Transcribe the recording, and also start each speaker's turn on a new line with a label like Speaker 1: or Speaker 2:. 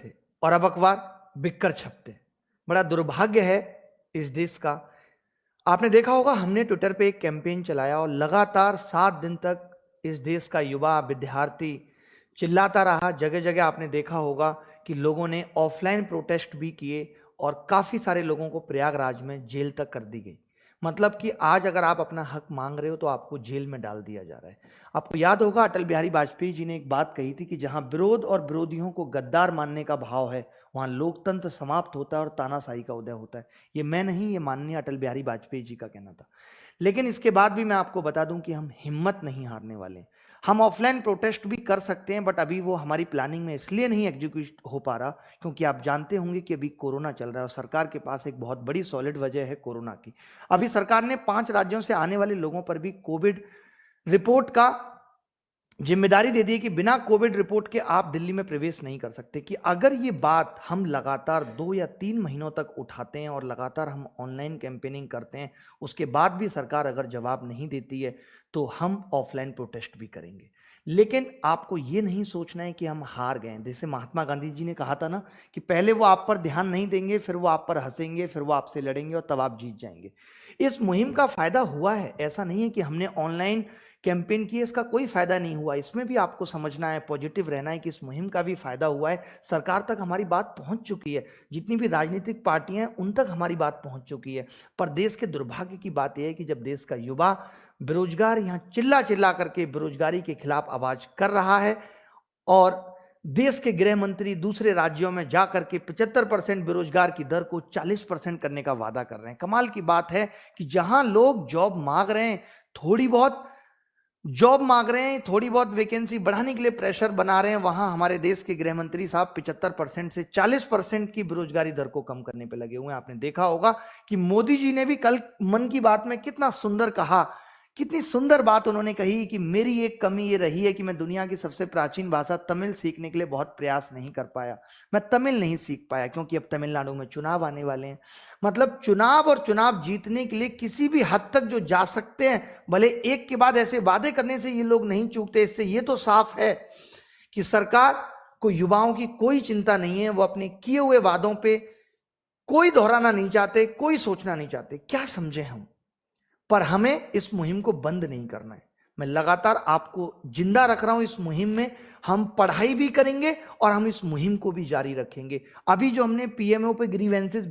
Speaker 1: थे और अब अखबार बिककर छपते हैं। बड़ा दुर्भाग्य है इस देश का। आपने देखा होगा, हमने ट्विटर पे एक कैंपेन चलाया और लगातार 7 दिन तक इस देश का युवा विद्यार्थी चिल्लाता रहा। जगह जगह आपने देखा होगा कि लोगों ने ऑफलाइन प्रोटेस्ट भी किए और काफी सारे लोगों को प्रयागराज में जेल तक कर दी गई। मतलब कि आज अगर आप अपना हक मांग रहे हो तो आपको जेल में डाल दिया जा रहा है। आपको याद होगा, अटल बिहारी वाजपेयी जी ने एक बात कही थी कि जहां विरोध और विरोधियों को गद्दार मानने का भाव है, वहां लोकतंत्र समाप्त होता है और तानाशाही का उदय होता है। ये मैं नहीं, ये माननीय अटल बिहारी वाजपेयी जी का कहना था। लेकिन इसके बाद भी मैं आपको बता दूं कि हम हिम्मत नहीं हारने वाले। हम ऑफलाइन प्रोटेस्ट भी कर सकते हैं, बट अभी वो हमारी प्लानिंग में इसलिए नहीं एग्जीक्यूट हो पा रहा क्योंकि आप जानते होंगे कि अभी कोरोना चल रहा है और सरकार के पास एक बहुत बड़ी सॉलिड वजह है कोरोना की। अभी सरकार ने 5 राज्यों से आने वाले लोगों पर भी कोविड रिपोर्ट का जिम्मेदारी दे दी है कि बिना कोविड रिपोर्ट के आप दिल्ली में प्रवेश नहीं कर सकते। कि अगर ये बात हम लगातार 2 या 3 महीनों तक उठाते हैं और लगातार हम ऑनलाइन कैंपेनिंग करते हैं, उसके बाद भी सरकार अगर जवाब नहीं देती है तो हम ऑफलाइन प्रोटेस्ट भी करेंगे। लेकिन आपको ये नहीं सोचना है कि हम हार गए। जैसे महात्मा गांधी जी ने कहा था ना कि पहले वो आप पर ध्यान नहीं देंगे, फिर वो आप पर हंसेंगे, फिर वो आपसे लड़ेंगे और तब आप जीत जाएंगे। इस मुहिम का फायदा हुआ है, ऐसा नहीं है कि हमने ऑनलाइन कैंपेन की इसका कोई फायदा नहीं हुआ। इसमें भी आपको समझना है, पॉजिटिव रहना है कि इस मुहिम का भी फायदा हुआ है। सरकार तक हमारी बात पहुंच चुकी है, जितनी भी राजनीतिक पार्टियां हैं उन तक हमारी बात पहुंच चुकी है। पर देश के दुर्भाग्य की बात यह है कि जब देश का युवा बेरोजगार यहां चिल्ला चिल्ला करके बेरोजगारी के खिलाफ आवाज कर रहा है और देश के गृह मंत्री दूसरे राज्यों में जाकर के 75% बेरोजगार की दर को 40% करने का वादा कर रहे हैं। कमाल की बात है कि जहां लोग जॉब मांग रहे हैं, थोड़ी बहुत जॉब मांग रहे हैं, थोड़ी बहुत वैकेंसी बढ़ाने के लिए प्रेशर बना रहे हैं, वहां हमारे देश के गृह मंत्री साहब 75% से 40% की बेरोजगारी दर को कम करने पे लगे हुए हैं। आपने देखा होगा कि मोदी जी ने भी कल मन की बात में कितना सुंदर कहा, कितनी सुंदर बात उन्होंने कही कि मेरी एक कमी ये रही है कि मैं दुनिया की सबसे प्राचीन भाषा तमिल सीखने के लिए बहुत प्रयास नहीं कर पाया। मैं तमिल नहीं सीख पाया क्योंकि अब तमिलनाडु में चुनाव आने वाले हैं। मतलब चुनाव और चुनाव जीतने के लिए किसी भी हद तक जो जा सकते हैं, भले एक के बाद ऐसे वादे करने से ये लोग नहीं चूकते। इससे ये तो साफ है कि सरकार को युवाओं की कोई चिंता नहीं है। वो अपने किए हुए वादों पे कोई दोहराना नहीं चाहते, कोई सोचना नहीं चाहते। क्या समझे हम, पर हमें इस मुहिम को बंद नहीं करना है। मैं लगातार आपको जिंदा रख रहा हूं इस मुहिम में। हम पढ़ाई भी करेंगे और हम इस मुहिम को भी जारी रखेंगे। अभी जो हमने पीएमओ पे ग्रीवेंसेस